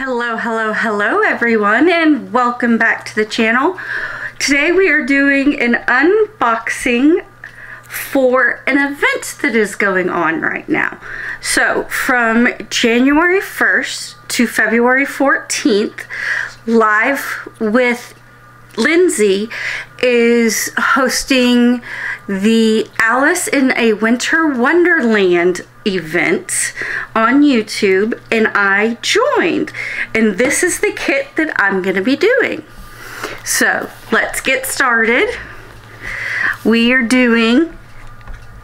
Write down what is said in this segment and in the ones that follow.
Hello everyone, and welcome back to the channel. Today we are doing an unboxing for an event that is going on right now. So from January 1st to February 14th, Life.w.Lindsey is hosting the Alice in a Winter Wonderland event on YouTube, and I joined, and this is the kit that I'm going to be doing. So let's get started. We are doing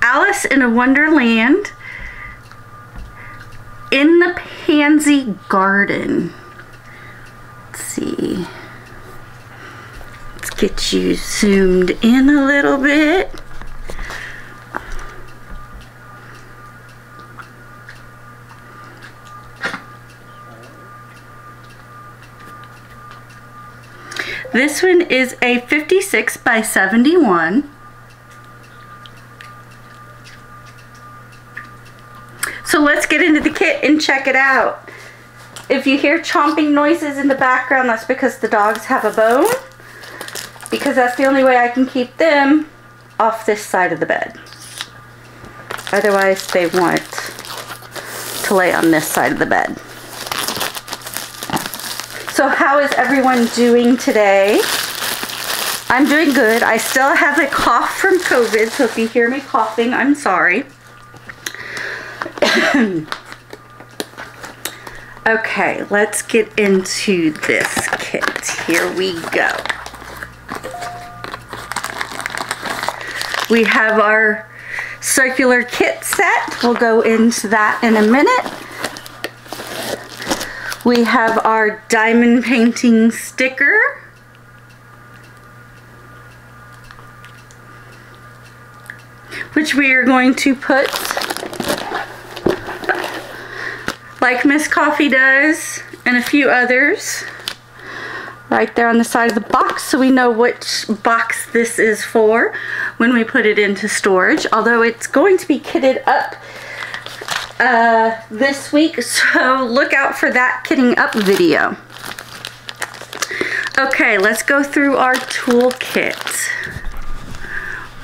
Alice in a Wonderland in the Pansy Garden. Let's see. Let's get you zoomed in a little bit. This one is a 56 by 71. So let's get into the kit and check it out. If you hear chomping noises in the background, that's because the dogs have a bone, because that's the only way I can keep them off this side of the bed. Otherwise they want to lay on this side of the bed. So how is everyone doing today? I'm doing good. I still have a cough from COVID, so if you hear me coughing, I'm sorry. Okay, let's get into this kit. Here we go. We have our circular kit set. We'll go into that in a minute. We have our diamond painting sticker. Which we are going to put, like Miss Coffee does, and a few others, right there on the side of the box, so we know which box this is for when we put it into storage. Although it's going to be kitted up this week, so look out for that kitting up video. Okay, let's go through our toolkit.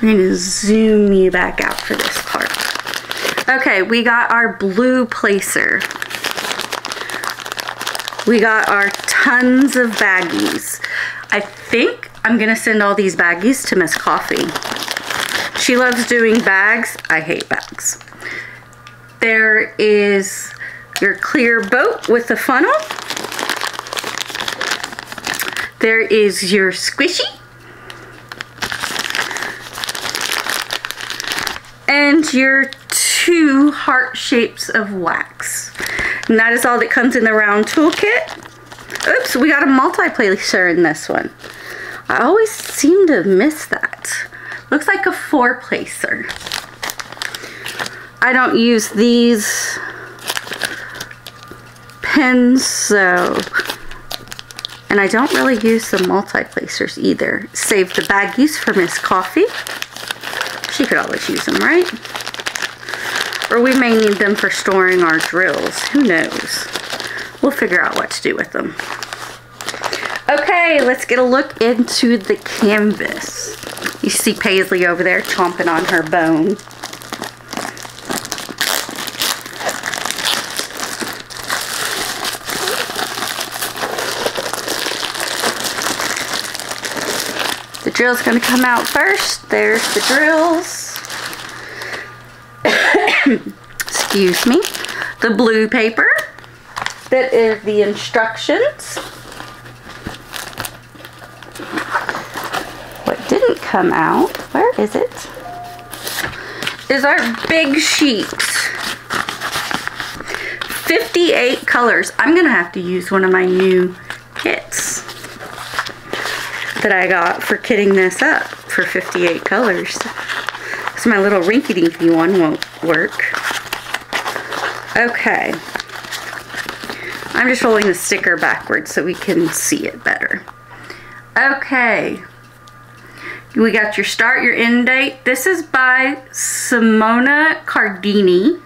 We're going to zoom you back out for this part. Okay, we got our blue placer. We got our tons of baggies. I think I'm going to send all these baggies to Miss Coffee. She loves doing bags. I hate bags. There is your clear boat with the funnel. There is your squishy. And your 2 heart shapes of wax. And that is all that comes in the round toolkit. Oops, we got a multi-placer in this one. I always seem to miss that. Looks like a 4-placer. I don't use these pins, so, and I don't really use the multi-placers either. Save the baggies for Miss Coffee. She could always use them, right? Or we may need them for storing our drills. Who knows? We'll figure out what to do with them. Okay, let's get a look into the canvas. You see Paisley over there chomping on her bone. The drill's going to come out first. There's the drills. Excuse me. The blue paper. That is the instructions. What didn't come out, where is it? Is our big sheet. 58 colors. I'm going to have to use one of my new kits that I got for kitting this up for 58 colors. So my little rinky-dinky one won't work. Okay. I'm just rolling the sticker backwards so we can see it better. Okay. We got your start, your end date. This is by Simona Cardini.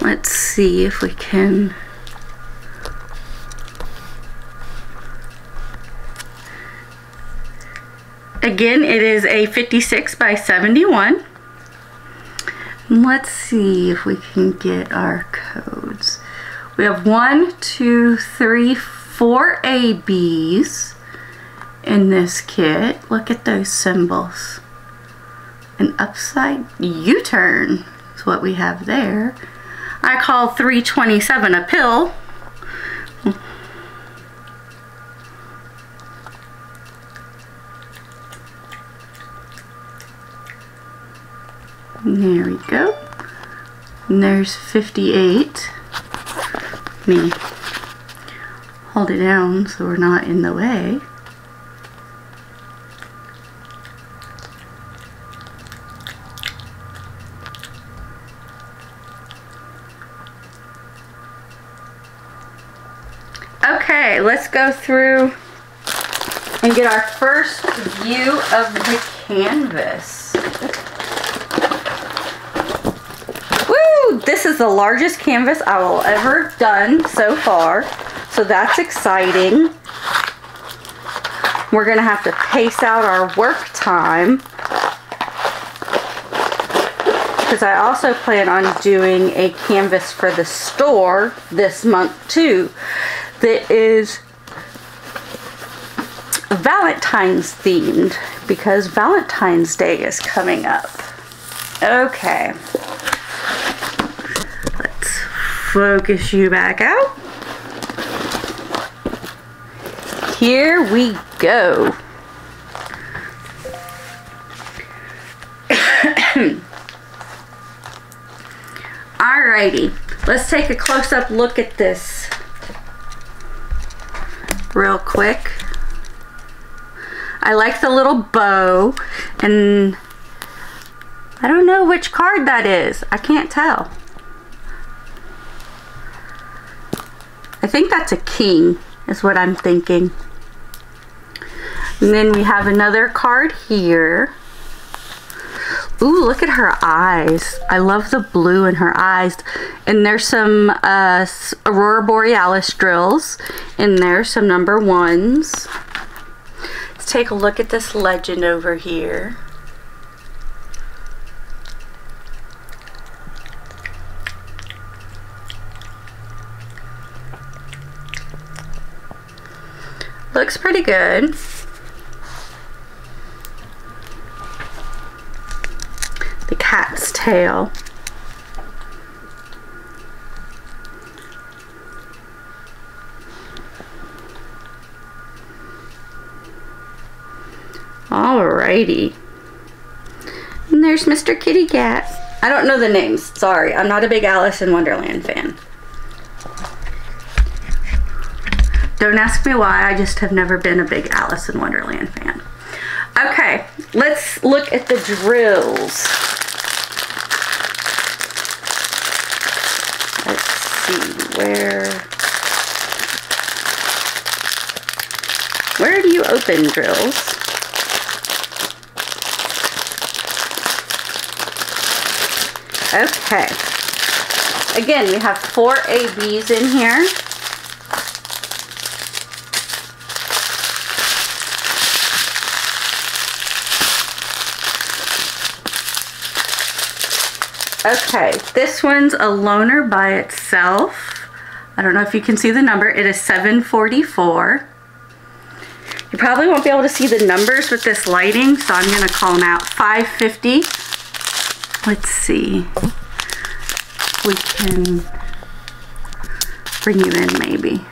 Let's see if we can. Again, it is a 56 by 71. Let's see if we can get our codes. We have 1, 2, 3, 4 ABs in this kit. Look at those symbols. An upside U-turn is what we have there. I call 327 a pill. There we go. And there's 58. Let me hold it down so we're not in the way. Okay, let's go through and get our first view of the canvas. Woo! This is the largest canvas I will ever done so far, so that's exciting. We're gonna have to pace out our work time because I also plan on doing a canvas for the store this month too that is Valentine's themed because Valentine's Day is coming up. Okay, let's focus you back out. Here we go. Alrighty, let's take a close-up look at this real quick. I like the little bow, and I don't know which card that is. I can't tell. I think that's a king, is what I'm thinking. And then we have another card here. Ooh, look at her eyes. I love the blue in her eyes. And there's some Aurora Borealis drills. And there's some number 1s. Let's take a look at this legend over here. Looks pretty good. The cat's tail. Alrighty. And there's Mr. Kitty Cat. I don't know the names. Sorry, I'm not a big Alice in Wonderland fan. Don't ask me why, I just have never been a big Alice in Wonderland fan. Okay, let's look at the drills. Let's see, where do you open drills? Okay, again, we have 4 ABs in here. Okay, this one's a loner by itself. I don't know if you can see the number. It is 744. You probably won't be able to see the numbers with this lighting, so I'm going to call them out. 550. Let's see. We can bring you in maybe.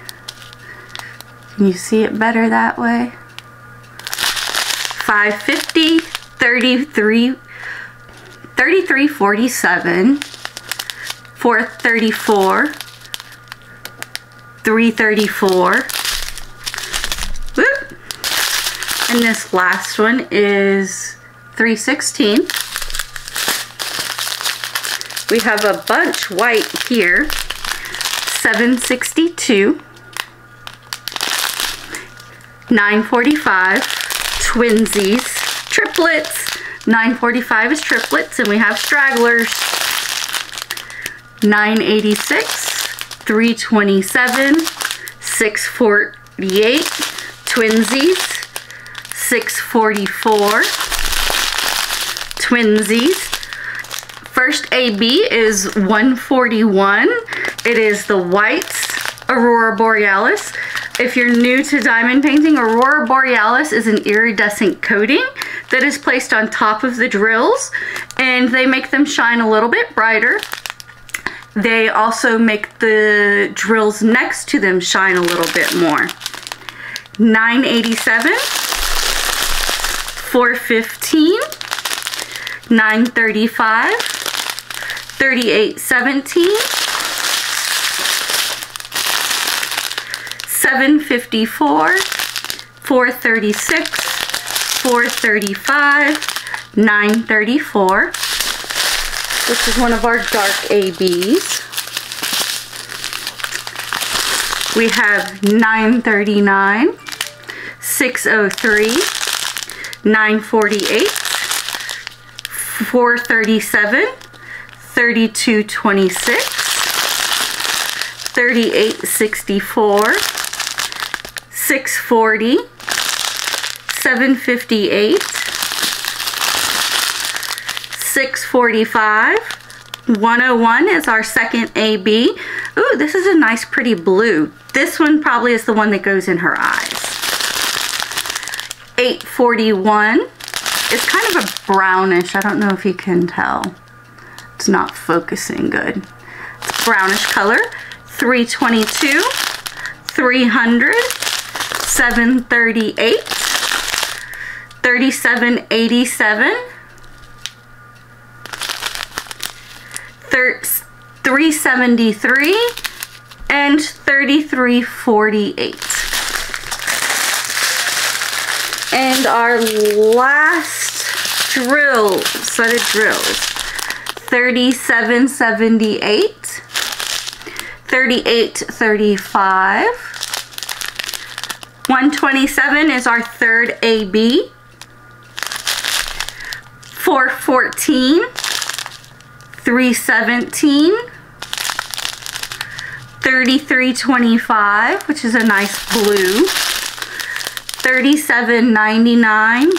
Can you see it better that way? 550, 3347, 434, 334. Whoop. And this last one is 316. We have a bunch white here. 762, 945, twinsies, triplets. 945 is triplets, and we have stragglers. 986, 327, 648, twinsies, 644, twinsies. First AB is 141. It is the white Aurora Borealis. If you're new to diamond painting, Aurora Borealis is an iridescent coating that is placed on top of the drills, and they make them shine a little bit brighter. They also make the drills next to them shine a little bit more. 987, 415, 935, 3817, 754, 436, 435, 934. This is one of our dark ABs. We have 939, 603, 948, 437, 3226, 3864, 640, 758, 645, 101 is our second AB. Ooh, this is a nice pretty blue. This one probably is the one that goes in her eyes. 841 is kind of a brownish. I don't know if you can tell. It's not focusing good. It's brownish color. 322, 300, 738, 3787, 373, and 3348. And our last drill, set of drills, 3778, 3835, 127 is our third AB, 414, 317, 3325, which is a nice blue, 3799,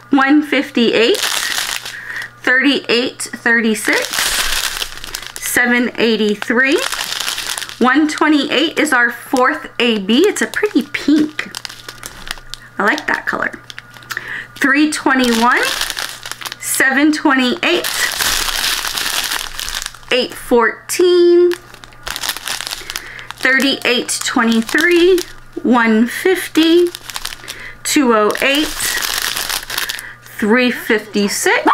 158, 3836, 783, 128 is our fourth AB. It's a pretty pink. I like that color. 321, 728, 814, 3823, 150, 208, 356,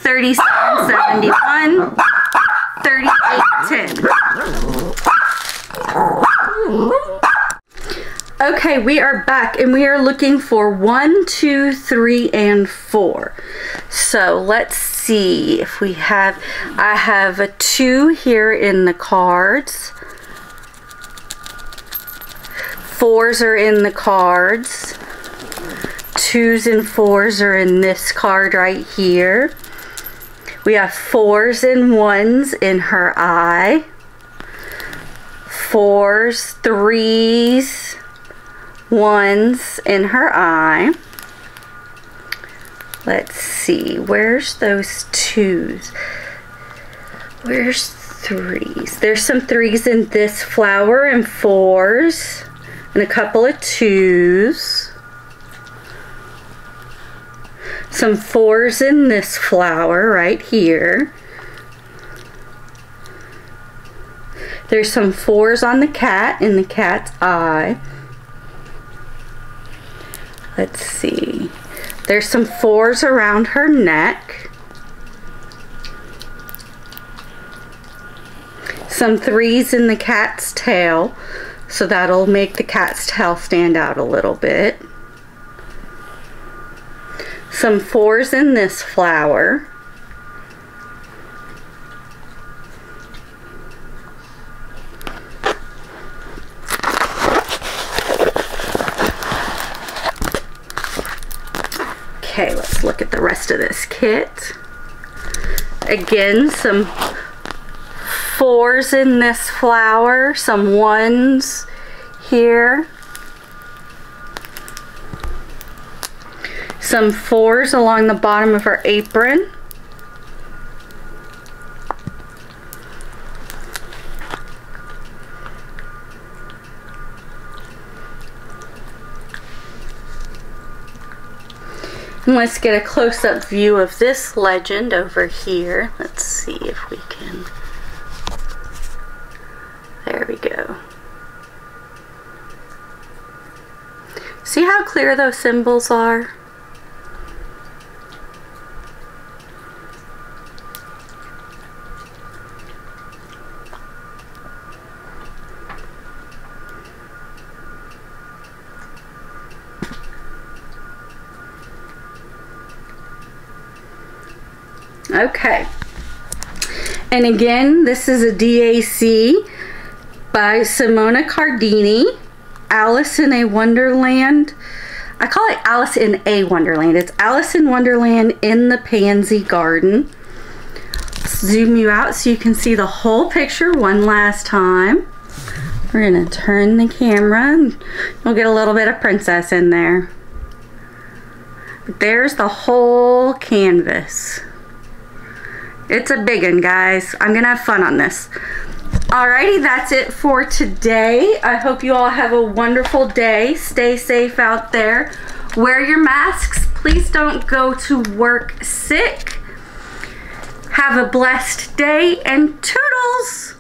3771, 3810. Okay, we are back and we are looking for 1, 2, 3, and 4. So let's see if we have, I have a 2 here in the cards. 4s are in the cards. 2s and 4s are in this card right here. We have 4s and 1s in her eye. 4s, 3s, 1s in her eye. Let's see, where's those 2s? Where's 3s? There's some 3s in this flower and 4s and a couple of 2s. Some 4s in this flower right here. There's some 4s on the cat in the cat's eye. Let's see. There's some 4s around her neck. Some 3s in the cat's tail. So that'll make the cat's tail stand out a little bit. Some 4s in this flower. Okay, let's look at the rest of this kit. Again, some 4s in this flower, some 1s here, some 4s along the bottom of her apron. And let's get a close-up view of this legend over here. Let's see if we can. There we go. See how clear those symbols are? Okay, and again, this is a DAC by Simona Cardini, Alice in a Wonderland. I call it Alice in a Wonderland. It's Alice in Wonderland in the Pansy Garden. Zoom you out so you can see the whole picture one last time. We're gonna turn the camera and you'll get a little bit of princess in there. But there's the whole canvas. It's a big one, guys. I'm gonna have fun on this. Alrighty, that's it for today. I hope you all have a wonderful day. Stay safe out there. Wear your masks. Please don't go to work sick. Have a blessed day and toodles!